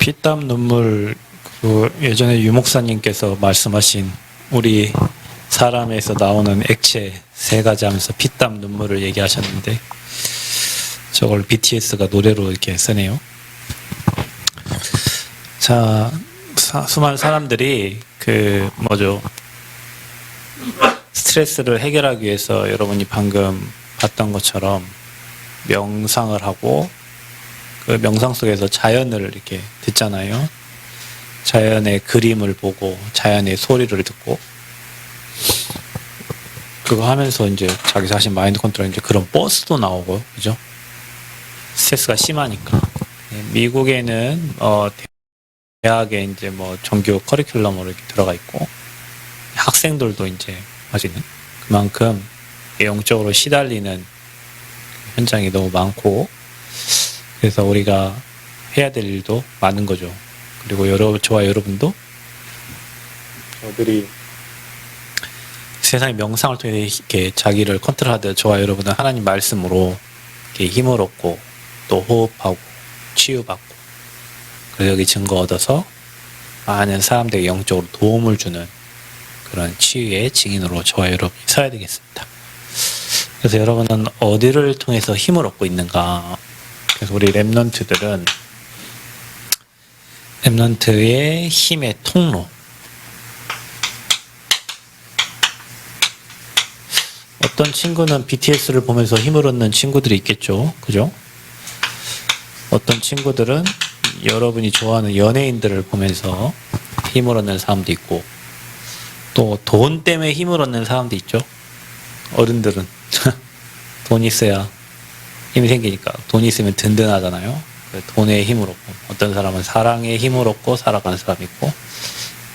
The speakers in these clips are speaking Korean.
피땀 눈물, 예전에 유목사님께서 말씀하신 우리 사람에서 나오는 액체 세 가지 하면서 피땀 눈물을 얘기하셨는데, 저걸 BTS가 노래로 이렇게 쓰네요. 자, 수많은 사람들이 스트레스를 해결하기 위해서 여러분이 방금 봤던 것처럼 명상을 하고, 그 명상 속에서 자연을 이렇게 듣잖아요. 자연의 그림을 보고 자연의 소리를 듣고, 그거 하면서 이제 자기 자신 마인드 컨트롤, 이제 그런 버스도 나오고, 그죠? 스트레스가 심하니까. 미국에는 대학에 이제 정규 커리큘럼으로 이렇게 들어가 있고, 학생들도 이제 아직은 그만큼 영적으로 시달리는 현장이 너무 많고, 그래서 우리가 해야 될 일도 많은 거죠. 그리고 저와 여러분도 저들이 세상의 명상을 통해 이렇게 자기를 컨트롤하듯, 저와 여러분은 하나님 말씀으로 이렇게 힘을 얻고 또 호흡하고 치유받고, 그래서 여기 증거 얻어서 많은 사람들에게 영적으로 도움을 주는 그런 치유의 증인으로 저와 여러분이 서야 되겠습니다. 그래서 여러분은 어디를 통해서 힘을 얻고 있는가? 그래서 우리 렘넌트들은 렘넌트의 힘의 통로, 어떤 친구는 BTS를 보면서 힘을 얻는 친구들이 있겠죠. 그죠? 어떤 친구들은 여러분이 좋아하는 연예인들을 보면서 힘을 얻는 사람도 있고, 또 돈 때문에 힘을 얻는 사람도 있죠. 어른들은 돈 있어야 힘이 생기니까, 돈이 있으면 든든하잖아요. 돈의 힘을 얻고, 어떤 사람은 사랑의 힘을 얻고 살아가는 사람이 있고,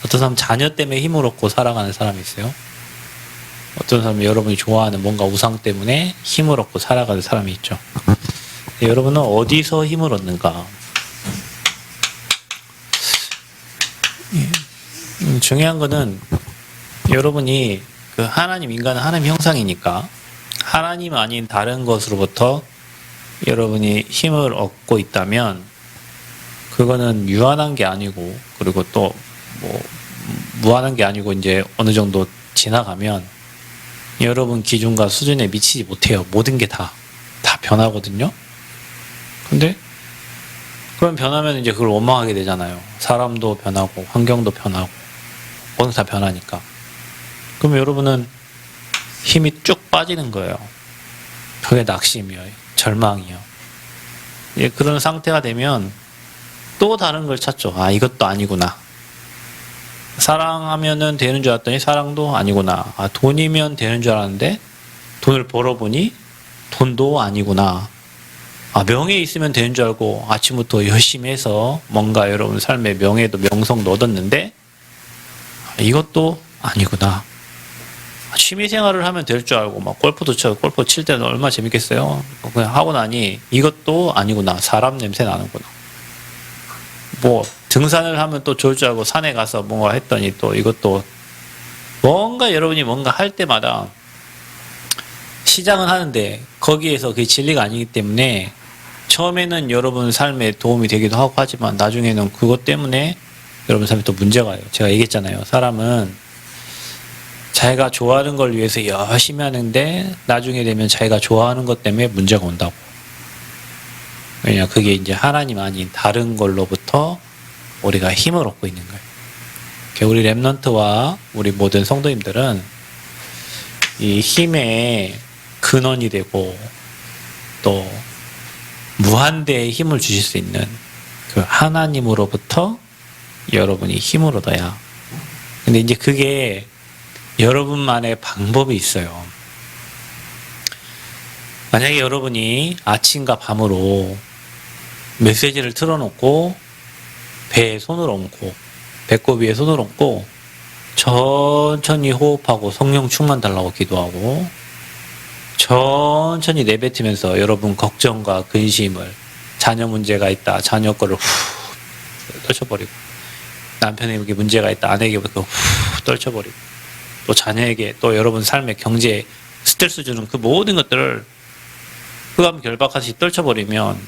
어떤 사람은 자녀 때문에 힘을 얻고 살아가는 사람이 있어요. 어떤 사람은 여러분이 좋아하는 뭔가 우상 때문에 힘을 얻고 살아가는 사람이 있죠. 여러분은 어디서 힘을 얻는가? 중요한 거는 여러분이 인간은 하나님 형상이니까 하나님 아닌 다른 것으로부터 여러분이 힘을 얻고 있다면, 그거는 유한한 게 아니고, 그리고 또 무한한 게 아니고, 이제 어느 정도 지나가면 여러분 기준과 수준에 미치지 못해요. 모든 게 다 변하거든요. 근데 그럼 변하면 이제 그걸 원망하게 되잖아요. 사람도 변하고 환경도 변하고 모든 다 변하니까. 그럼 여러분은 힘이 쭉 빠지는 거예요. 그게 낙심이요, 절망이요. 그런 상태가 되면 또 다른 걸 찾죠. 아, 이것도 아니구나. 사랑하면은 되는 줄 알았더니 사랑도 아니구나. 아, 돈이면 되는 줄 알았는데 돈을 벌어보니 돈도 아니구나. 아, 명예 있으면 되는 줄 알고 아침부터 열심히 해서 뭔가 여러분 삶의 명예도 명성도 얻었는데, 아, 이것도 아니구나. 취미생활을 하면 될 줄 알고 막 골프도 골프 칠 때는 얼마나 재밌겠어요. 그냥 하고 나니 이것도 아니구나. 사람 냄새 나는구나. 등산을 하면 또 좋을 줄 알고 산에 가서 뭔가 했더니 또 이것도, 뭔가 여러분이 뭔가 할 때마다 시작은 하는데 거기에서 그게 진리가 아니기 때문에 처음에는 여러분 삶에 도움이 되기도 하고 하지만 나중에는 그것 때문에 여러분 삶에 또 문제가 와요. 제가 얘기했잖아요. 사람은 자기가 좋아하는 걸 위해서 열심히 하는데 나중에 되면 자기가 좋아하는 것 때문에 문제가 온다고. 왜냐, 그게 이제 하나님 아닌 다른 걸로부터 우리가 힘을 얻고 있는 거예요. 우리 렘넌트와 우리 모든 성도님들은 이 힘의 근원이 되고 또 무한대의 힘을 주실 수 있는 그 하나님으로부터 여러분이 힘을 얻어야. 근데 이제 그게 여러분만의 방법이 있어요. 만약에 여러분이 아침과 밤으로 메시지를 틀어놓고 배에 손을 얹고 배꼽 위에 손을 얹고 천천히 호흡하고 성령 충만 달라고 기도하고 천천히 내뱉으면서 여러분 걱정과 근심을, 자녀 문제가 있다, 자녀 거를 후 떨쳐버리고, 남편에게 문제가 있다, 아내에게 후 떨쳐버리고, 또 자녀에게, 또 여러분 삶의 경제에 스트레스 주는 그 모든 것들을 흑암 결박하듯이 떨쳐버리면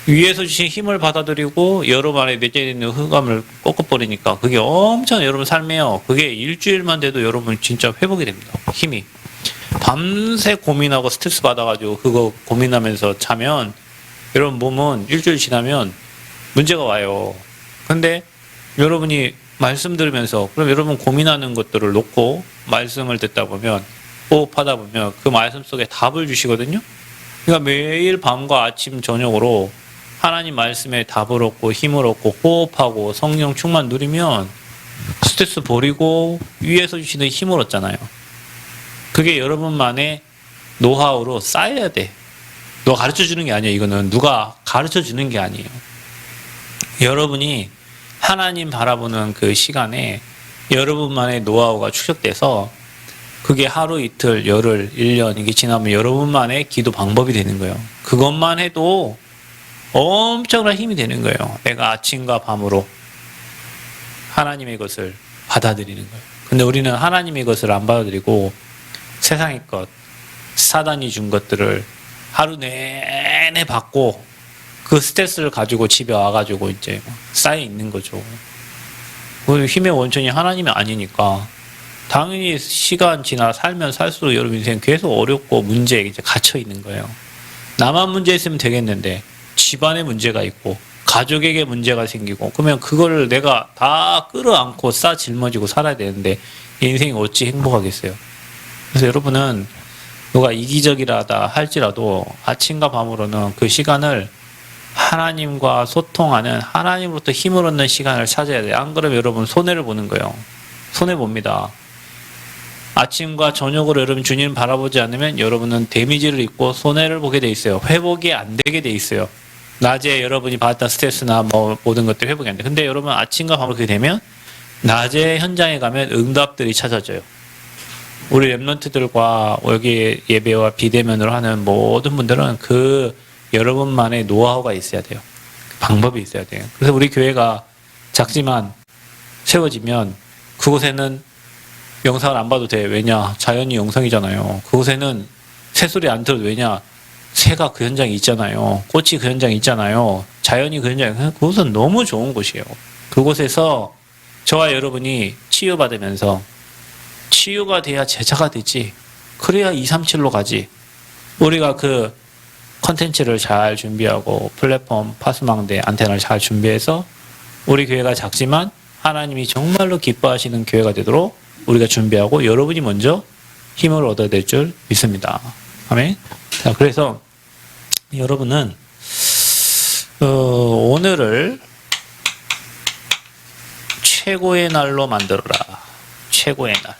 위에서 주신 힘을 받아들이고 여러분 안에 내재되어 있는 흑암을 꺾어버리니까 그게 엄청 여러분 삶에요. 그게 일주일만 돼도 여러분 진짜 회복이 됩니다. 힘이. 밤새 고민하고 스트레스 받아가지고 그거 고민하면서 자면 여러분 몸은 일주일 지나면 문제가 와요. 근데 여러분이 말씀 들으면서 그럼 여러분 고민하는 것들을 놓고 말씀을 듣다 보면 호흡하다 보면 그 말씀 속에 답을 주시거든요. 그러니까 매일 밤과 아침 저녁으로 하나님 말씀에 답을 얻고 힘을 얻고 호흡하고 성령 충만 누리면 스트레스 버리고 위에서 주시는 힘을 얻잖아요. 그게 여러분만의 노하우로 쌓여야 돼. 누가 가르쳐주는 게 아니에요. 이거는 누가 가르쳐주는 게 아니에요. 여러분이 하나님 바라보는 그 시간에 여러분만의 노하우가 축적돼서 그게 하루 이틀 열흘 1년 이게 지나면 여러분만의 기도 방법이 되는 거예요. 그것만 해도 엄청난 힘이 되는 거예요. 내가 아침과 밤으로 하나님의 것을 받아들이는 거예요. 근데 우리는 하나님의 것을 안 받아들이고 세상의 것, 사단이 준 것들을 하루 내내 받고 그 스트레스를 가지고 집에 와가지고 이제 쌓여 있는 거죠. 그 힘의 원천이 하나님이 아니니까 당연히 시간 지나 살면 살수록 여러분 인생 계속 어렵고 문제에 이제 갇혀 있는 거예요. 나만 문제 있으면 되겠는데 집안에 문제가 있고 가족에게 문제가 생기고 그러면 그거를 내가 다 끌어안고 싸 짊어지고 살아야 되는데 인생이 어찌 행복하겠어요. 그래서 여러분은 누가 이기적이라다 할지라도 아침과 밤으로는 그 시간을 하나님과 소통하는 하나님으로부터 힘을 얻는 시간을 찾아야 돼요. 안 그러면 여러분 손해를 보는 거예요. 손해봅니다. 아침과 저녁으로 여러분 주님 바라보지 않으면 여러분은 데미지를 입고 손해를 보게 돼 있어요. 회복이 안 되게 돼 있어요. 낮에 여러분이 받았던 스트레스나 뭐 모든 것들이 회복이 안 돼. 근데 여러분 아침과 밤으로 그렇게 되면 낮에 현장에 가면 응답들이 찾아져요. 우리 랩런트들과 여기 예배와 비대면으로 하는 모든 분들은 그 여러분만의 노하우가 있어야 돼요. 방법이 있어야 돼요. 그래서 우리 교회가 작지만 세워지면 그곳에는 영상을 안 봐도 돼. 왜냐? 자연이 영상이잖아요. 그곳에는 새소리 안 들어도 왜냐? 새가 그 현장에 있잖아요. 꽃이 그 현장에 있잖아요. 자연이 그 현장에 그곳은 너무 좋은 곳이에요. 그곳에서 저와 여러분이 치유받으면서 치유가 돼야 제자가 되지. 그래야 237로 가지. 우리가 그 컨텐츠를 잘 준비하고 플랫폼, 파스망대, 안테나를 잘 준비해서 우리 교회가 작지만 하나님이 정말로 기뻐하시는 교회가 되도록 우리가 준비하고 여러분이 먼저 힘을 얻어야 될 줄 믿습니다. 아멘. 자, 그래서 여러분은 오늘을 최고의 날로 만들어라. 최고의 날.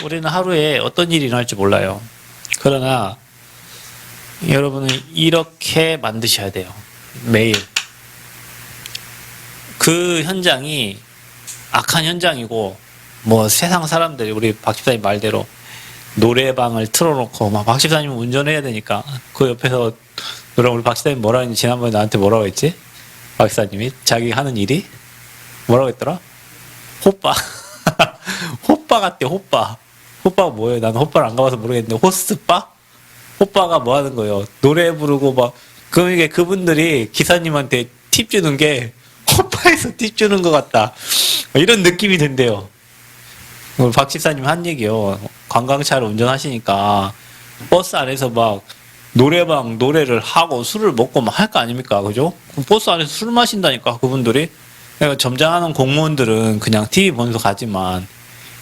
우리는 하루에 어떤 일이 일어날지 몰라요. 그러나 여러분은 이렇게 만드셔야 돼요. 매일. 그 현장이 악한 현장이고 뭐 세상 사람들이 우리 박 집사님 말대로 노래방을 틀어놓고 막 박 집사님은 운전해야 되니까 그 옆에서 그럼 우리 박 집사님 뭐라 했는지 지난번에 나한테 뭐라고 했지? 박 집사님이 자기 하는 일이 뭐라고 했더라? 호빠. 호빠 같대. 호빠. 호빠가 뭐예요? 나는 호빠를 안 가봐서 모르겠는데 호스빠? 호빠가 뭐 하는 거예요? 노래 부르고 막 그럼 이게 그분들이 기사님한테 팁 주는 게 호빠에서 팁 주는 것 같다. 이런 느낌이 든대요. 박 집사님 한 얘기요. 관광차를 운전하시니까 버스 안에서 막 노래방 노래를 하고 술을 먹고 막 할 거 아닙니까? 그죠? 버스 안에서 술 마신다니까 그분들이. 그러니까 점장하는 공무원들은 그냥 TV 보면서 가지만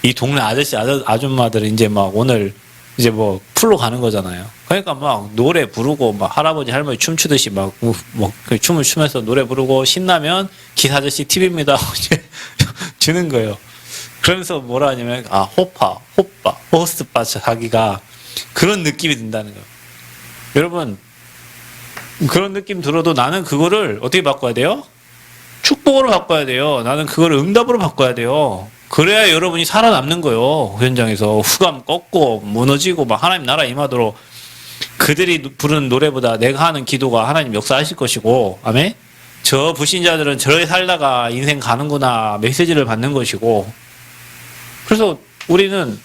이 동네 아저씨 아줌마들은 이제 막 오늘 이제 뭐 풀로 가는 거잖아요. 그러니까 막 노래 부르고 막 할아버지 할머니 춤추듯이 막 그 춤을 추면서 노래 부르고 신나면 기사 아저씨 TV입니다 이제 주는 거예요. 그러면서 뭐라 하냐면 호빠 호스트바 자기가 그런 느낌이 든다는 거예요. 여러분 그런 느낌 들어도 나는 그거를 어떻게 바꿔야 돼요? 축복으로 바꿔야 돼요. 나는 그걸 응답으로 바꿔야 돼요. 그래야 여러분이 살아남는 거예요. 그 현장에서 흑암 꺾고 무너지고 막 하나님 나라 임하도록 그들이 부르는 노래보다 내가 하는 기도가 하나님 역사하실 것이고 아멘? 저 불신자들은 저렇게 살다가 인생 가는구나 메시지를 받는 것이고 그래서 우리는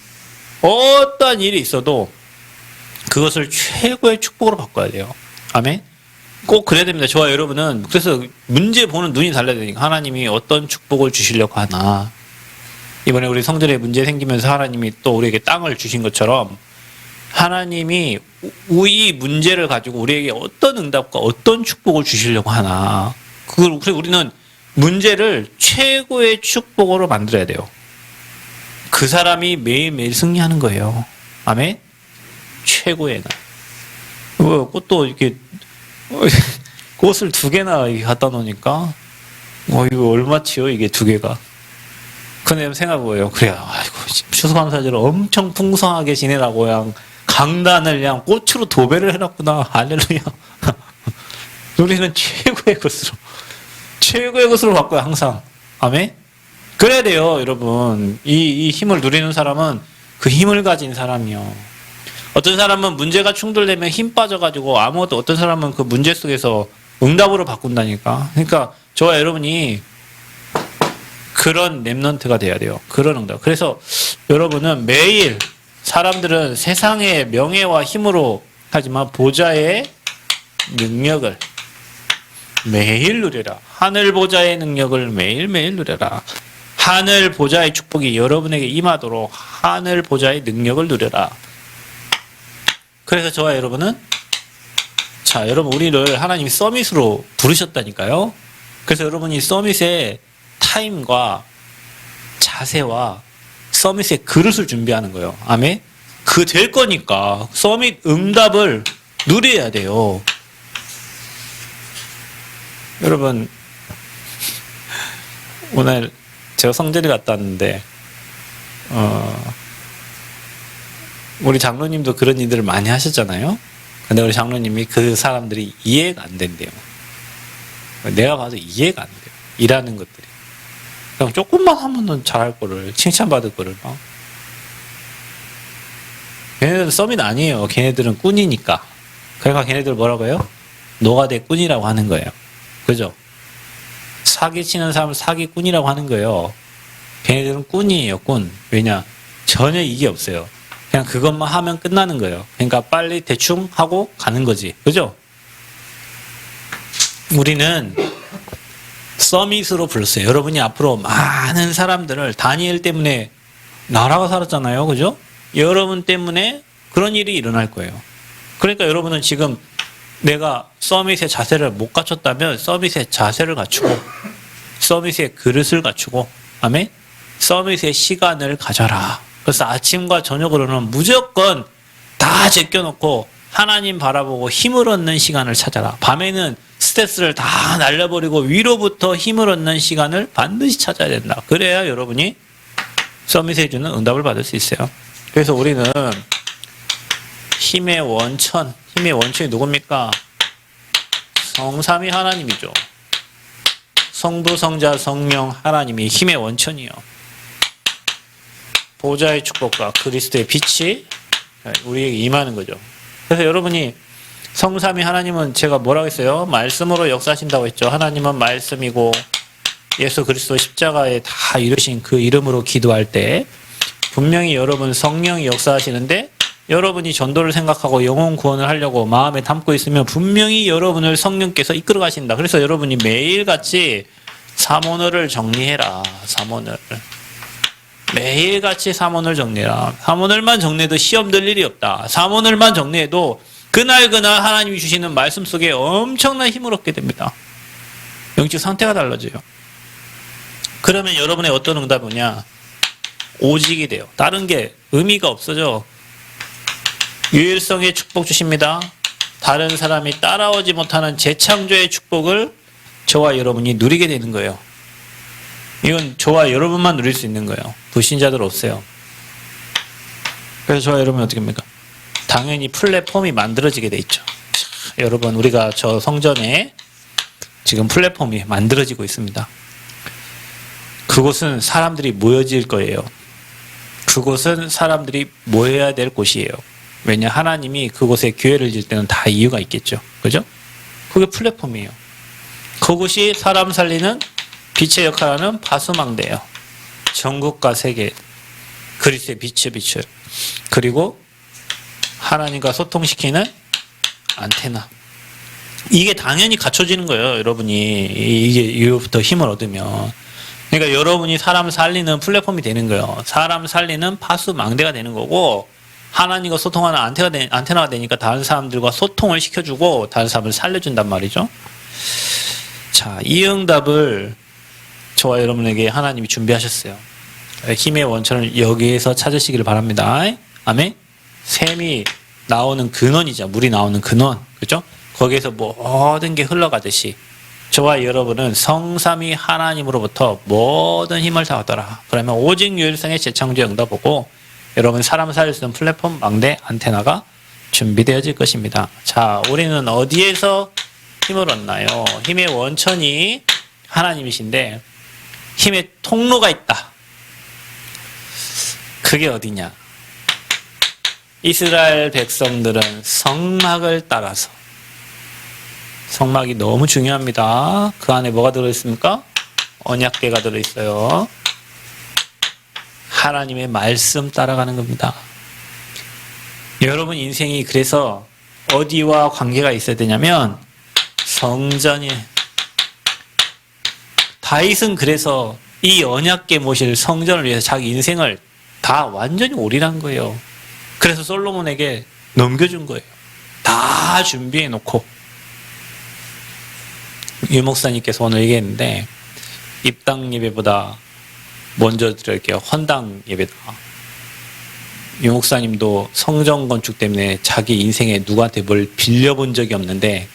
어떠한 일이 있어도 그것을 최고의 축복으로 바꿔야 돼요. 아멘? 꼭 그래야 됩니다. 저와 여러분은 그래서 문제 보는 눈이 달라야 되니까 하나님이 어떤 축복을 주시려고 하나. 이번에 우리 성전에 문제 생기면서 하나님이 또 우리에게 땅을 주신 것처럼 하나님이 이 문제를 가지고 우리에게 어떤 응답과 어떤 축복을 주시려고 하나. 그래서 우리는 문제를 최고의 축복으로 만들어야 돼요. 그 사람이 매일매일 승리하는 거예요. 아멘? 최고의 날. 꽃도 이렇게 꽃을 2개나 갖다 놓으니까 이거 얼마치요? 이게 2개가. 근데 생각해보요. 그래요. 아이고 추수감사절을 엄청 풍성하게 지내라고 그냥 강단을 그냥 꽃으로 도배를 해놨구나. 할렐루야. 우리는 최고의 것으로 바꿔요. 항상. 아멘? 그래야 돼요. 여러분. 이 힘을 누리는 사람은 그 힘을 가진 사람이요. 어떤 사람은 문제가 충돌되면 힘 빠져가지고 아무것도, 어떤 사람은 그 문제 속에서 응답으로 바꾼다니까. 그러니까 저와 여러분이 그런 랩넌트가 돼야 돼요. 그런 응답. 그래서 여러분은 매일 사람들은 세상의 명예와 힘으로 하지만 보좌의 능력을 매일 누려라. 하늘 보좌의 능력을 매일매일 누려라. 하늘 보좌의 축복이 여러분에게 임하도록 하늘 보좌의 능력을 누려라. 그래서 저와 여러분은 여러분 우리를 하나님이 서밋으로 부르셨다니까요. 그래서 여러분이 서밋의 타임과 자세와 서밋의 그릇을 준비하는 거예요. 아멘? 그 될 거니까 서밋 응답을 누려야 돼요. 여러분 오늘 제가 성전에 갔다 왔는데 우리 장로님도 그런 일들을 많이 하셨잖아요. 근데 우리 장로님이 그 사람들이 이해가 안 된대요. 내가 봐도 이해가 안 돼요. 일하는 것들이. 그냥 조금만 하면은 잘할 거를, 칭찬받을 거를 막. 걔네들은 썸이 아니에요. 걔네들은 꾼이니까. 그러니까 걔네들 뭐라고 해요? 노가대 꾼이라고 하는 거예요. 그죠? 사기치는 사람을 사기꾼이라고 하는 거예요. 걔네들은 꾼이에요. 꾼. 왜냐? 전혀 이게 없어요. 그냥 그것만 하면 끝나는 거예요. 그러니까 빨리 대충 하고 가는 거지. 그죠? 우리는 서밋으로 불렀어요. 여러분이 앞으로 많은 사람들을, 다니엘 때문에 나라가 살았잖아요. 그죠? 여러분 때문에 그런 일이 일어날 거예요. 그러니까 여러분은 지금 내가 서밋의 자세를 못 갖췄다면 서밋의 자세를 갖추고, 서밋의 그릇을 갖추고, 아멘? 서밋의 시간을 가져라. 그래서 아침과 저녁으로는 무조건 다 제껴놓고 하나님 바라보고 힘을 얻는 시간을 찾아라. 밤에는 스트레스를 다 날려버리고 위로부터 힘을 얻는 시간을 반드시 찾아야 된다. 그래야 여러분이 서밋에 주는 응답을 받을 수 있어요. 그래서 우리는 힘의 원천이 누굽니까? 성삼위 하나님이죠. 성부, 성자, 성령 하나님이 힘의 원천이요. 보좌의 축복과 그리스도의 빛이 우리에게 임하는 거죠. 그래서 여러분이 성삼위 하나님은 제가 뭐라고 했어요? 말씀으로 역사하신다고 했죠. 하나님은 말씀이고 예수 그리스도 십자가에 다 이루신 그 이름으로 기도할 때 분명히 여러분 성령이 역사하시는데, 여러분이 전도를 생각하고 영혼 구원을 하려고 마음에 담고 있으면 분명히 여러분을 성령께서 이끌어 가신다. 그래서 여러분이 매일같이 사모너를 정리해라. 사모너를. 매일같이 사모너를 정리해라. 사모너만 정리해도 시험 들 일이 없다. 사모너만 정리해도 그날그날 하나님이 주시는 말씀 속에 엄청난 힘을 얻게 됩니다. 영적 상태가 달라져요. 그러면 여러분의 어떤 응답이 오냐? 오직이 돼요. 다른 게 의미가 없어져. 유일성의 축복 주십니다. 다른 사람이 따라오지 못하는 재창조의 축복을 저와 여러분이 누리게 되는 거예요. 이건 저와 여러분만 누릴 수 있는 거예요. 불신자들 없어요. 그래서 저와 여러분이 어떻게 합니까? 당연히 플랫폼이 만들어지게 돼 있죠. 자, 여러분 우리가 저 성전에 지금 플랫폼이 만들어지고 있습니다. 그곳은 사람들이 모여질 거예요. 그곳은 사람들이 모여야 될 곳이에요. 왜냐? 하나님이 그곳에 교회를 질 때는 다 이유가 있겠죠. 그죠? 그게 플랫폼이에요. 그곳이 사람 살리는 빛의 역할하는 파수망대예요. 전국과 세계 그리스도의 빛을 비춰요. 그리고 하나님과 소통시키는 안테나. 이게 당연히 갖춰지는 거예요, 여러분이. 이게 이로부터 힘을 얻으면. 그러니까 여러분이 사람 살리는 플랫폼이 되는 거예요. 사람 살리는 파수 망대가 되는 거고, 하나님과 소통하는 안테나가 되니까 다른 사람들과 소통을 시켜주고 다른 사람을 살려준단 말이죠. 자, 이 응답을 저와 여러분에게 하나님이 준비하셨어요. 힘의 원천을 여기에서 찾으시기를 바랍니다. 아멘. 샘이 나오는 근원이죠. 물이 나오는 근원. 그죠? 거기에서 모든 게 흘러가듯이 저와 여러분은 성삼위 하나님으로부터 모든 힘을 다 얻어라. 그러면 오직 유일성의 재창조의 응답보고 여러분 사람 살릴 수 있는 플랫폼 망대 안테나가 준비되어질 것입니다. 자, 우리는 어디에서 힘을 얻나요? 힘의 원천이 하나님이신데 힘의 통로가 있다. 그게 어디냐? 이스라엘 백성들은 성막을 따라서, 성막이 너무 중요합니다. 그 안에 뭐가 들어있습니까? 언약궤가 들어있어요. 하나님의 말씀 따라가는 겁니다. 여러분 인생이 그래서 어디와 관계가 있어야 되냐면 성전이. 다윗은 그래서 이 언약궤 모실 성전을 위해서 자기 인생을 다 완전히 올인한 거예요. 그래서 솔로몬에게 넘겨준 거예요. 다 준비해 놓고. 유 목사님께서 오늘 얘기했는데 입당 예배보다 먼저 드릴게요. 헌당 예배다. 유 목사님도 성전 건축 때문에 자기 인생에 누구한테 뭘 빌려본 적이 없는데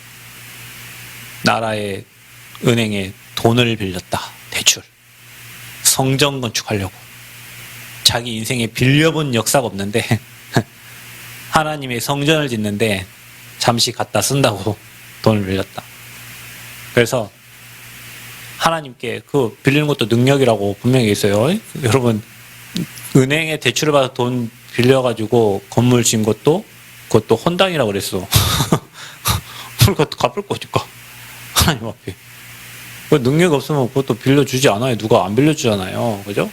나라의 은행에 돈을 빌렸다. 대출. 성전 건축하려고. 자기 인생에 빌려본 역사가 없는데 하나님의 성전을 짓는데 잠시 갖다 쓴다고 돈을 빌렸다. 그래서 하나님께 그 빌리는 것도 능력이라고 분명히 있어요. 여러분 은행에 대출을 받아 돈 빌려가지고 건물 지은 것도 그것도 헌당이라고 그랬어. 그것도 갚을 거니까 하나님 앞에. 그 능력 없으면 그것도 빌려주지 않아요. 누가 안 빌려주잖아요. 그죠?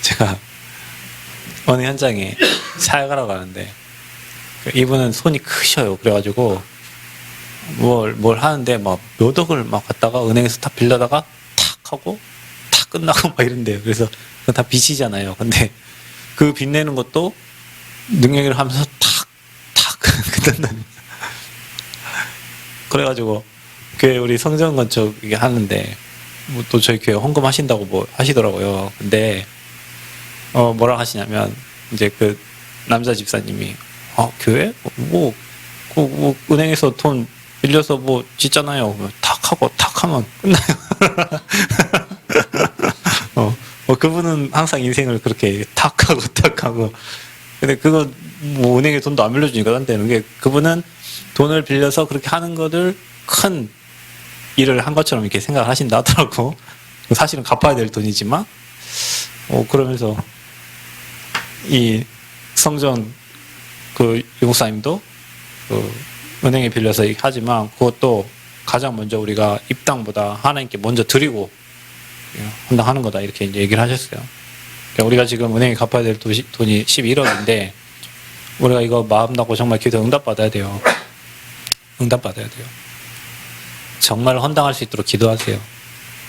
제가 어느 현장에 사역하러 가는데 이분은 손이 크셔요. 그래가지고 뭘 하는데 막 몇 억을 막 갖다가 은행에서 다 빌려다가 탁 하고 탁 끝나고 막 이런데요. 그래서 그건 다 빚이잖아요. 근데 그 빚내는 것도 능력을 하면서 탁 끝난다는. 그래가지고 교회 우리 성전 건축 이게 하는데 뭐 또 저희 교회 헌금하신다고 뭐 하시더라고요. 근데 뭐라 하시냐면 이제 그 남자 집사님이 교회 뭐 은행에서 돈 빌려서 뭐 짓잖아요. 탁 하고 탁 하면 끝나요. 그분은 항상 인생을 그렇게 탁 하고 탁 하고. 근데 그거 뭐 은행에 돈도 안 빌려주니까 안 되는 게 그분은 돈을 빌려서 그렇게 하는 거를 큰 일을 한 것처럼 이렇게 생각을 하신다 하더라고. 사실은 갚아야 될 돈이지만 그러면서 이 성전 그 유목사님도 그 은행에 빌려서 하지만 그것도 가장 먼저 우리가 입당보다 하나님께 먼저 드리고 헌당하는 거다 이렇게 이제 얘기를 하셨어요. 그러니까 우리가 지금 은행에 갚아야 될 돈이 11억인데 우리가 이거 마음 놓고 정말 기도 응답받아야 돼요. 응답받아야 돼요. 정말 헌당할 수 있도록 기도하세요.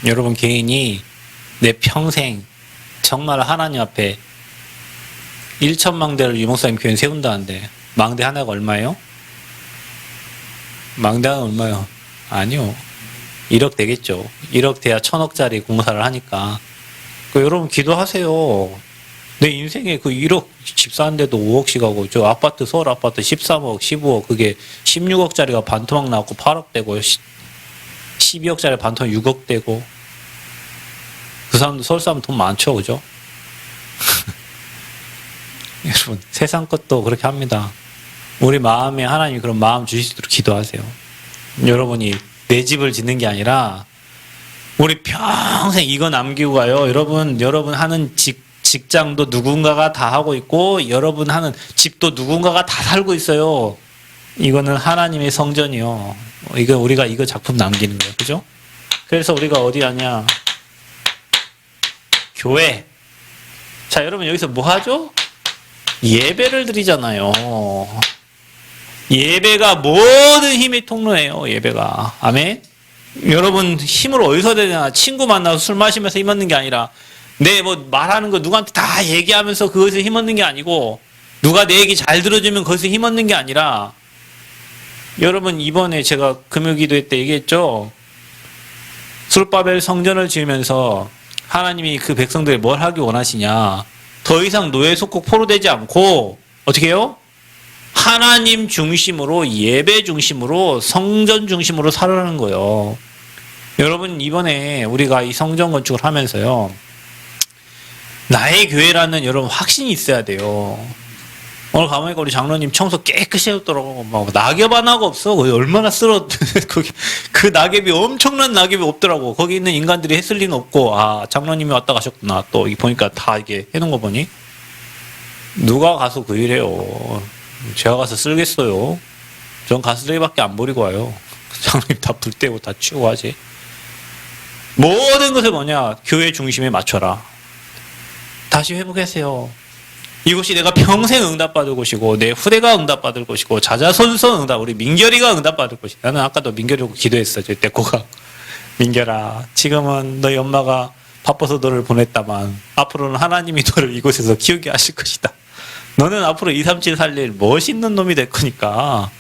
여러분 개인이 내 평생 정말 하나님 앞에 1,000망대를 유목사님 교회에 세운다는데 망대 하나가 얼마예요? 망대 하나 얼마요? 아니요. 1억 되겠죠. 1억 돼야 1,000억짜리 공사를 하니까. 여러분 기도하세요. 내 인생에 그 1억 집 사는데도 5억씩 하고 저 아파트 서울 아파트 13억 15억 그게 16억짜리가 반토막 나왔고 8억 되고 12억짜리 반토막 6억 되고 그 사람도 서울 사람 돈 많죠. 그죠? 여러분 세상 것도 그렇게 합니다. 우리 마음에 하나님이 그런 마음 주시도록 기도하세요. 여러분이 내 집을 짓는 게 아니라 우리 평생 이거 남기고 가요. 여러분 하는 직장도 누군가가 다 하고 있고 여러분 하는 집도 누군가가 다 살고 있어요. 이거는 하나님의 성전이요. 우리가 이거 작품 남기는 거예요. 그죠? 그래서 우리가 어디 하냐? 교회. 자, 여러분 여기서 뭐 하죠? 예배를 드리잖아요. 예배가 모든 힘의 통로예요. 예배가. 아멘. 여러분 힘을 어디서 되냐? 친구 만나서 술 마시면서 힘 얻는 게 아니라 내 뭐 말하는 거 누구한테 다 얘기하면서 그것에서 힘 얻는 게 아니고 누가 내 얘기 잘 들어주면 거기서 힘 얻는 게 아니라 여러분 이번에 제가 금요기도회 때 얘기했죠. 술바벨 성전을 지으면서 하나님이 그 백성들이 뭘 하기 원하시냐. 더 이상 노예 속국 포로되지 않고 어떻게 해요? 하나님 중심으로 예배 중심으로 성전 중심으로 살아가는 거예요. 여러분 이번에 우리가 이 성전 건축을 하면서요. 나의 교회라는 여러분 확신이 있어야 돼요. 오늘 가보니까 우리 장로님 청소 깨끗이 해줬더라고. 막 낙엽 하나가 없어. 거기 얼마나 쓸어. 거기 그 낙엽이 엄청난 낙엽이 없더라고. 거기 있는 인간들이 했을 리는 없고. 아 장로님이 왔다 가셨구나. 또 보니까 다 이게 해놓은 거 보니 누가 가서 그 일해요. 제가 가서 쓸겠어요. 전 가스레기밖에 안 버리고 와요. 장로님 다 불 떼고 다 치우고 하지. 모든 것을 뭐냐 교회 중심에 맞춰라. 다시 회복하세요. 이곳이 내가 평생 응답받을 곳이고 내 후대가 응답받을 곳이고 자자손손 응답 우리 민결이가 응답받을 곳이다. 나는 아까도 민결이고 기도했어. 저 데꼬가 민결아 지금은 너희 엄마가 바빠서 너를 보냈다만 앞으로는 하나님이 너를 이곳에서 키우게 하실 것이다. 너는 앞으로 2, 3, 7 살릴 멋있는 놈이 될 거니까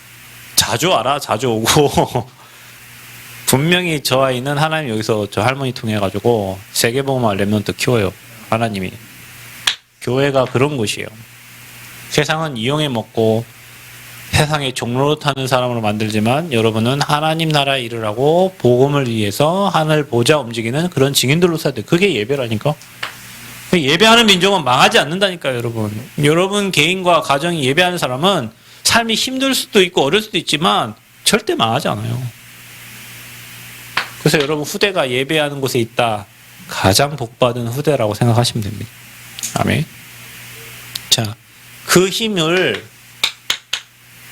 자주 와라. 자주 오고 분명히 저 아이는 하나님 여기서 저 할머니 통해 가지고 세계복음화 랩런트 키워요. 하나님이. 교회가 그런 곳이에요. 세상은 이용해 먹고 세상의 종로로 타는 사람으로 만들지만 여러분은 하나님 나라에 이르라고 복음을 위해서 하늘 보좌 움직이는 그런 증인들로 살아야 돼요. 그게 예배라니까. 예배하는 민족은 망하지 않는다니까요. 여러분. 여러분 개인과 가정이 예배하는 사람은 삶이 힘들 수도 있고 어려울 수도 있지만 절대 망하지 않아요. 그래서 여러분 후대가 예배하는 곳에 있다. 가장 복받은 후대라고 생각하시면 됩니다. 아멘. 자, 그 힘을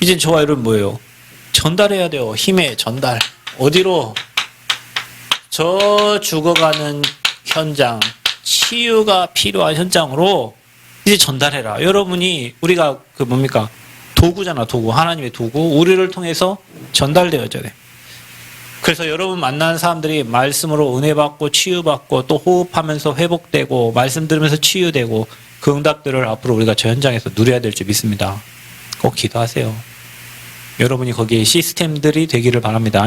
이제 저와 여러분 뭐예요? 전달해야 돼요. 힘의 전달. 어디로? 저 죽어가는 현장, 치유가 필요한 현장으로 이제 전달해라. 여러분이 우리가 그 뭡니까? 도구잖아, 도구. 하나님의 도구. 우리를 통해서 전달되어져야 돼. 그래서 여러분 만나는 사람들이 말씀으로 은혜 받고 치유받고 또 호흡하면서 회복되고 말씀 들으면서 치유되고 그 응답들을 앞으로 우리가 저 현장에서 누려야 될 줄 믿습니다. 꼭 기도하세요. 여러분이 거기에 시스템들이 되기를 바랍니다.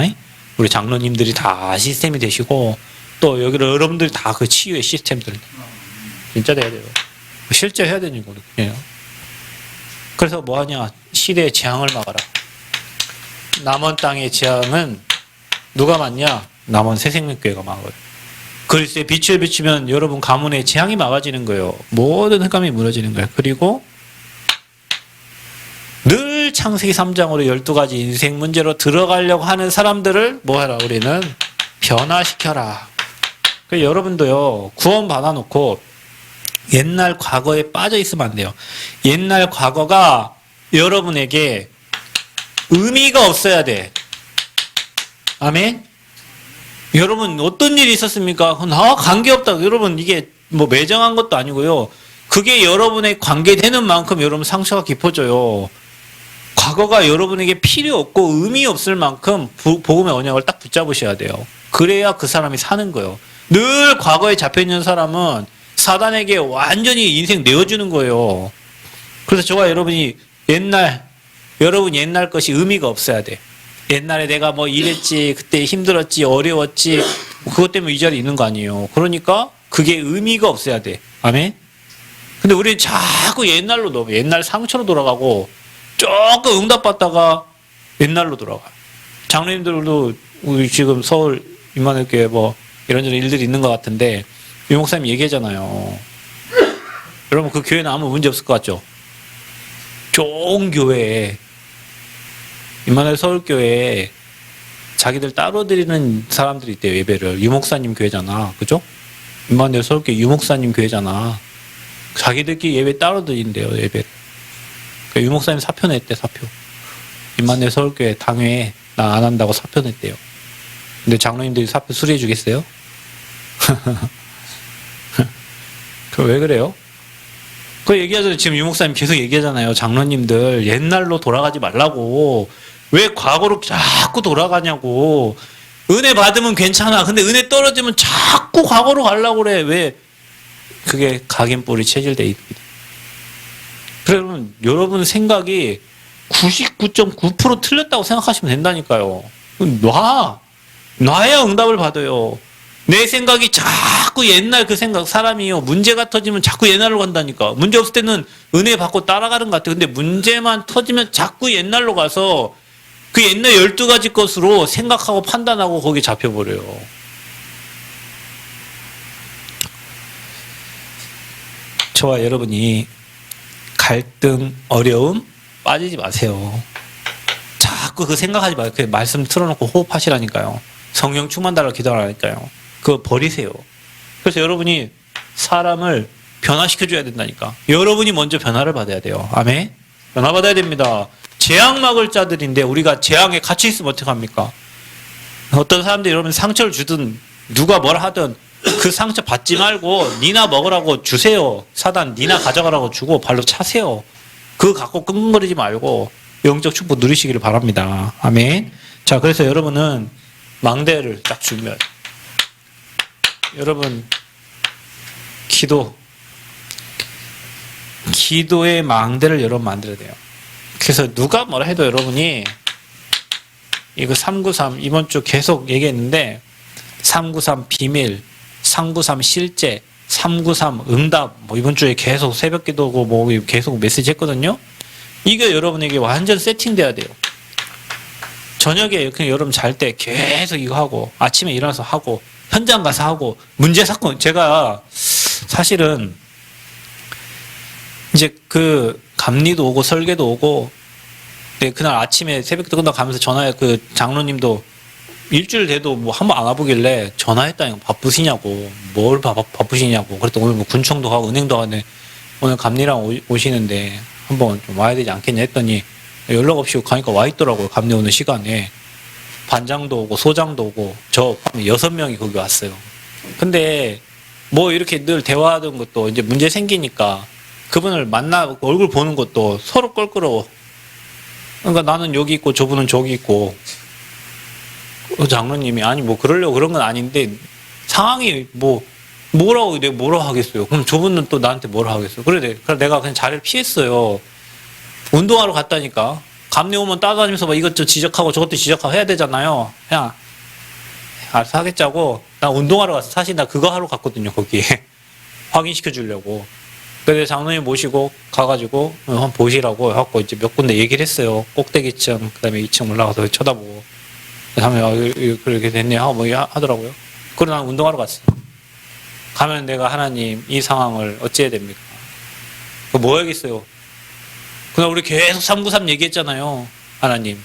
우리 장로님들이 다 시스템이 되시고 또 여기를 여러분들이 다 그 치유의 시스템들 진짜 돼야 돼요. 실제 해야 되는 거예요. 그래서 뭐하냐? 시대의 재앙을 막아라. 남원 땅의 재앙은 누가 막냐? 남원 새생명교회가 막아요. 그리스도의 빛을 비추면 여러분 가문의 재앙이 막아지는 거예요. 모든 흑암이 무너지는 거예요. 그리고 늘 창세기 3장으로 12가지 인생 문제로 들어가려고 하는 사람들을 뭐하라? 우리는 변화시켜라. 그래서 여러분도요. 구원 받아놓고 옛날 과거에 빠져 있으면 안 돼요. 옛날 과거가 여러분에게 의미가 없어야 돼. 아멘? 여러분 어떤 일이 있었습니까? 나와 관계없다. 여러분 이게 뭐 매정한 것도 아니고요. 그게 여러분의 관계되는 만큼 여러분 상처가 깊어져요. 과거가 여러분에게 필요 없고 의미 없을 만큼 복음의 언약을 딱 붙잡으셔야 돼요. 그래야 그 사람이 사는 거예요. 늘 과거에 잡혀있는 사람은 사단에게 완전히 인생 내어주는 거예요. 그래서 저와 여러분이 여러분 옛날 것이 의미가 없어야 돼. 옛날에 내가 뭐 이랬지, 그때 힘들었지, 어려웠지, 그것 때문에 이 자리에 있는 거 아니에요. 그러니까 그게 의미가 없어야 돼. 아멘? 근데 우리는 자꾸 옛날 상처로 돌아가고 조금 응답받다가 옛날로 돌아가. 장로님들도 우리 지금 서울 임마누엘교회 뭐 이런저런 일들이 있는 것 같은데 유 목사님 얘기하잖아요. 여러분 그 교회는 아무 문제 없을 것 같죠? 좋은 교회에 임마누엘 서울교회에 자기들 따로 드리는 사람들이 있대요. 예배를. 유 목사님 교회잖아. 그죠? 임마누엘 서울교회 유 목사님 교회잖아. 자기들끼리 예배 따로 드린대요. 예배를. 그러니까 유 목사님 사표 냈대. 사표. 임마누엘 서울교회 당회에 나 안 한다고 사표 냈대요. 근데 장로님들이 사표 수리해 주겠어요? 그 왜 그래요? 그 얘기하잖아요. 지금 유목사님 계속 얘기하잖아요. 장로님들 옛날로 돌아가지 말라고. 왜 과거로 자꾸 돌아가냐고. 은혜 받으면 괜찮아. 근데 은혜 떨어지면 자꾸 과거로 가려고 그래. 왜? 그게 각인뿌리 체질돼 있거든. 그러면 여러분 생각이 99.9% 틀렸다고 생각하시면 된다니까요. 놔야 응답을 받아요. 내 생각이 자꾸 옛날 그 생각, 사람이요. 문제가 터지면 자꾸 옛날로 간다니까. 문제 없을 때는 은혜 받고 따라가는 것 같아요. 근데 문제만 터지면 자꾸 옛날로 가서 그 옛날 12가지 것으로 생각하고 판단하고 거기 잡혀버려요. 저와 여러분이 갈등, 어려움 빠지지 마세요. 자꾸 그 생각하지 마세요. 그 말씀 틀어놓고 호흡하시라니까요. 성령 충만달라고 기도하라니까요. 그거 버리세요. 그래서 여러분이 사람을 변화시켜줘야 된다니까. 여러분이 먼저 변화를 받아야 돼요. 아멘? 변화받아야 됩니다. 재앙 막을 자들인데 우리가 재앙에 갇혀 있으면 어떡합니까? 어떤 사람들이 여러분 상처를 주든 누가 뭘 하든 그 상처 받지 말고 니나 먹으라고 주세요. 사단 니나 가져가라고 주고 발로 차세요. 그거 갖고 끙끙거리지 말고 영적 축복 누리시기를 바랍니다. 아멘. 자, 그래서 여러분은 망대를 딱 주면 여러분 기도의 망대를 여러분 만들어야 돼요. 그래서 누가 뭐라 해도 여러분이 이거 393 이번 주 계속 얘기했는데 393 비밀, 393 실제, 393 응답 뭐 이번 주에 계속 새벽 기도고 뭐 계속 메시지 했거든요. 이게 여러분에게 완전 세팅돼야 돼요. 저녁에 그냥 여러분 잘 때 계속 이거 하고 아침에 일어나서 하고 현장 가서 하고 문제 사건 제가 사실은 이제 그 감리도 오고 설계도 오고 네, 그날 아침에 새벽도 끝나고 가면서 전화해 그 장로님도 일주일 돼도 뭐 한 번 안 와보길래 전화했다니까 바쁘시냐고 뭘 바쁘시냐고 그랬더니 오늘 뭐 군청도 가고 은행도 가네 오늘 감리랑 오시는데 한번 좀 와야 되지 않겠냐 했더니 연락 없이 가니까 와 있더라고요. 감리 오는 시간에 반장도 오고 소장도 오고 저 6명이 거기 왔어요. 근데 뭐 이렇게 늘 대화하던 것도 이제 문제 생기니까 그분을 만나 얼굴 보는 것도 서로 껄끄러워. 그러니까 나는 여기 있고 저분은 저기 있고 장로님이 아니 뭐 그러려고 그런 건 아닌데 상황이 내가 뭐라고 하겠어요. 그럼 저분은 또 나한테 뭐라 하겠어요. 그래서 내가 그냥 자리를 피했어요. 운동하러 갔다니까. 감리 오면 따라다니면서 막 이것도 지적하고 저것도 지적하고 해야 되잖아요. 그냥 알아서 하겠자고 나 운동하러 갔어. 사실 나 그거 하러 갔거든요. 거기에 확인시켜 주려고. 그래서 장로님 모시고 가가지고 한번 보시라고 해갖고 이제 몇 군데 얘기를 했어요. 꼭대기층 그다음에 2층 올라가서 쳐다보고 하면 그렇게 됐네 하고 뭐 하더라고요. 그러고 난 운동하러 갔어요. 가면 내가 하나님 이 상황을 어찌해야 됩니까? 뭐 해야겠어요? 그날 우리 계속 393 얘기했잖아요. 하나님.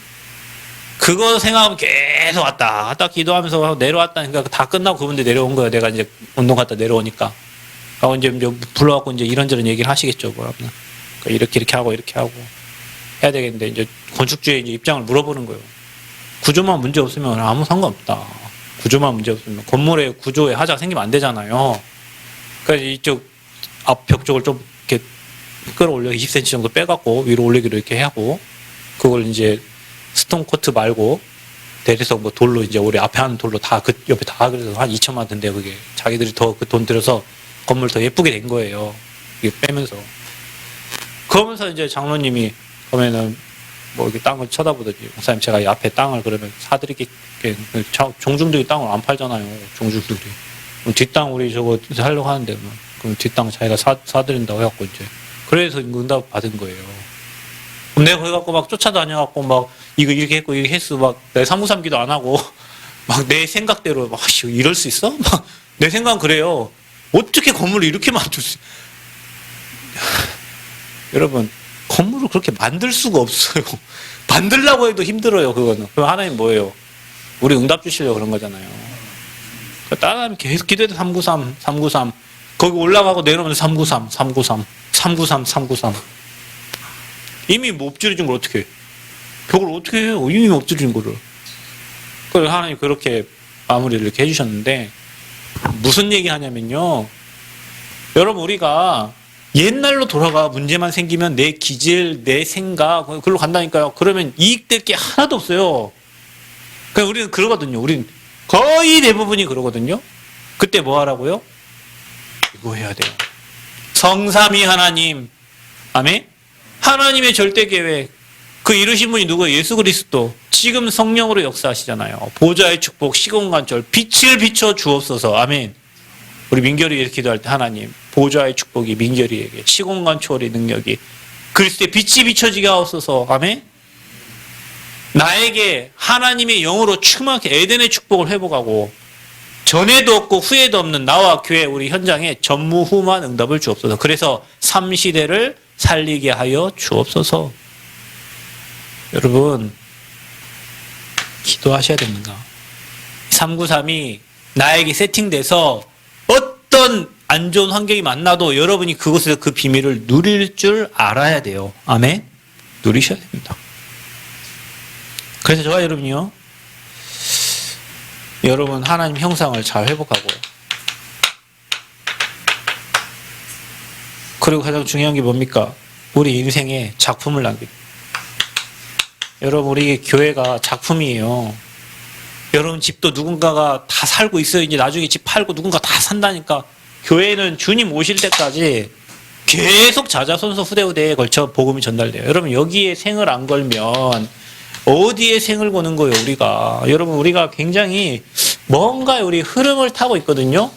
그거 생각하면 계속 왔다 기도하면서 내려왔다니까 다 끝나고 그분들 내려온 거예요. 내가 이제 운동 갔다 내려오니까. 하고 이제 불러갖고 이제 이런저런 얘기를 하시겠죠. 뭐. 그러니까 이렇게 하고 해야 되겠는데 이제 건축주의 이제 입장을 물어보는 거예요. 구조만 문제 없으면 아무 상관없다. 구조만 문제 없으면 건물의 구조에 하자가 생기면 안 되잖아요. 그래서 이쪽 앞벽 쪽을 좀 이렇게 끌어올려 20cm 정도 빼갖고 위로 올리기로 이렇게 하고 그걸 이제 스톤 코트 말고 대리석 뭐 돌로 이제 우리 앞에 하는 돌로 다 그 옆에 다 그래서 한 2천만 원 든대요. 그게 자기들이 더 그 돈 들여서 건물 더 예쁘게 된 거예요. 이게 빼면서 그러면서 이제 장로님이 그러면은 뭐 이렇게 땅을 쳐다보더니 목사님 제가 이 앞에 땅을 그러면 사드리게 종중들이 땅을 안 팔잖아요. 종중들이 뒷땅 우리 저거 하려고 하는데 그럼 뒷땅 자기가 사드린다고 해갖고 이제 그래서 응답 받은 거예요. 그럼 내가 거기 갖고 막 쫓아다녀갖고 막 이거 이렇게 했고 이렇게 했어 막 내 393 기도 안 하고 막 내 생각대로 막 이럴 수 있어? 막 내 생각은 그래요. 어떻게 건물을 이렇게 만들 수 여러분 건물을 그렇게 만들 수가 없어요. 만들려고 해도 힘들어요. 그거는. 그럼 하나님 뭐예요? 우리 응답 주시려고 그런 거잖아요. 따라하면 계속 기도해도 393 거기 올라가고 내려오면 393 이미 뭐 엎질러진 걸 어떻게 해? 벽을 어떻게 해요? 이미 엎질러진 거를. 그래서 하나님 그렇게 마무리를 이렇게 해주셨는데 무슨 얘기 하냐면요. 여러분 우리가 옛날로 돌아가. 문제만 생기면 내 기질, 내 생각 그걸로 간다니까요. 그러면 이익될 게 하나도 없어요. 그러니까 우리는 그러거든요. 우리는 거의 대부분이 그러거든요. 그때 뭐 하라고요? 이거 해야 돼요. 성삼위 하나님, 아멘. 하나님의 절대 계획, 그 이루신 분이 누구예요? 예수 그리스도. 지금 성령으로 역사하시잖아요. 보좌의 축복, 시공간절, 빛을 비춰 주옵소서. 아멘. 우리 민결이 이렇게 기도할 때 하나님, 보좌의 축복이 민결이에게, 시공간 초월의 능력이 그리스도의 빛이 비춰지게 하옵소서. 아멘. 나에게 하나님의 영으로 충만하게 에덴의 축복을 회복하고 전에도 없고 후에도 없는 나와 교회 우리 현장에 전무후무한 응답을 주옵소서. 그래서 3시대를 살리게 하여 주옵소서. 여러분 기도하셔야 됩니다. 393이 나에게 세팅돼서 어떤 안 좋은 환경이 만나도 여러분이 그곳에서 그 비밀을 누릴 줄 알아야 돼요. 아멘. 누리셔야 됩니다. 그래서 저와 여러분이요, 여러분 하나님 형상을 잘 회복하고, 그리고 가장 중요한 게 뭡니까? 우리 인생에 작품을 남기고. 여러분 우리 교회가 작품이에요. 여러분 집도 누군가가 다 살고 있어요. 이제 나중에 집 팔고 누군가 다 산다니까. 교회는 주님 오실 때까지 계속 자자손손 후대후대에 걸쳐 복음이 전달돼요. 여러분 여기에 생을 안 걸면 어디에 생을 거는 거예요, 우리가. 여러분 우리가 굉장히 뭔가 우리 흐름을 타고 있거든요.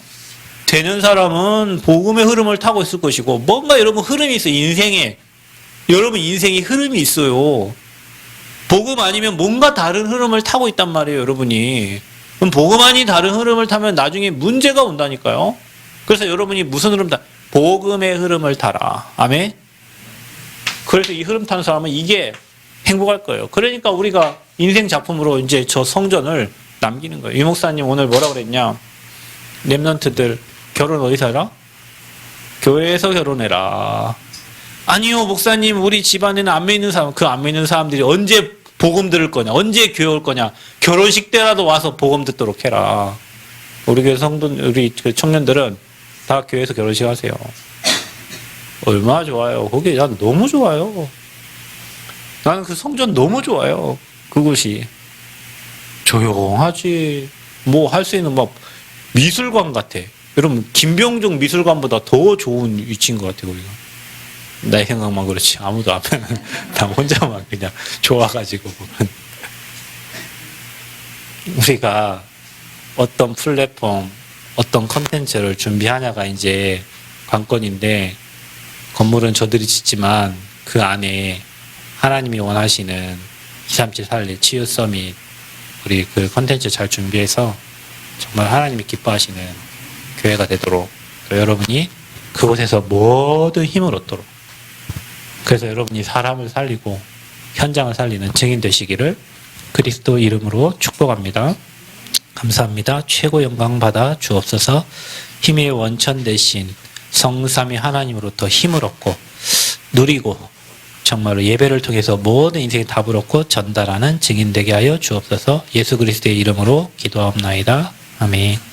되는 사람은 복음의 흐름을 타고 있을 것이고, 뭔가 여러분 흐름이 있어요, 인생에. 여러분 인생에 흐름이 있어요. 복음 아니면 뭔가 다른 흐름을 타고 있단 말이에요, 여러분이. 그럼 복음 아닌 다른 흐름을 타면 나중에 문제가 온다니까요. 그래서 여러분이 무슨 흐름 타? 복음의 흐름을 타라. 아멘. 그래서 이 흐름 타는 사람은 이게 행복할 거예요. 그러니까 우리가 인생 작품으로 이제 저 성전을 남기는 거예요. 유 목사님 오늘 뭐라 그랬냐? 렘넌트들 결혼 어디서 해라? 교회에서 결혼해라. 아니요, 목사님, 우리 집안에는 안 믿는 사람, 그 안 믿는 사람들이 언제 복음 들을 거냐? 언제 교회 올 거냐? 결혼식 때라도 와서 복음 듣도록 해라. 우리 교회 성도, 우리 청년들은 다 교회에서 결혼식 하세요. 얼마나 좋아요. 거기 난 너무 좋아요. 나는 그 성전 너무 좋아요. 그곳이. 조용하지. 뭐 할 수 있는 막 미술관 같아. 여러분, 김병중 미술관보다 더 좋은 위치인 것 같아요, 거기가. 나의 생각만 그렇지. 아무도 안 하면 나 혼자만 그냥 좋아가지고. 우리가 어떤 플랫폼, 어떤 컨텐츠를 준비하냐가 이제 관건인데, 건물은 저들이 짓지만 그 안에 하나님이 원하시는 237 살리 치유 서밋, 우리 그 컨텐츠 잘 준비해서 정말 하나님이 기뻐하시는 교회가 되도록, 또 여러분이 그곳에서 모든 힘을 얻도록, 그래서 여러분이 사람을 살리고 현장을 살리는 증인 되시기를 그리스도 이름으로 축복합니다. 감사합니다. 최고 영광 받아 주옵소서. 힘의 원천 되신 성삼위 하나님으로부터 힘을 얻고 누리고 정말로 예배를 통해서 모든 인생의 답을 얻고 전달하는 증인 되게 하여 주옵소서. 예수 그리스도의 이름으로 기도하옵나이다. 아멘.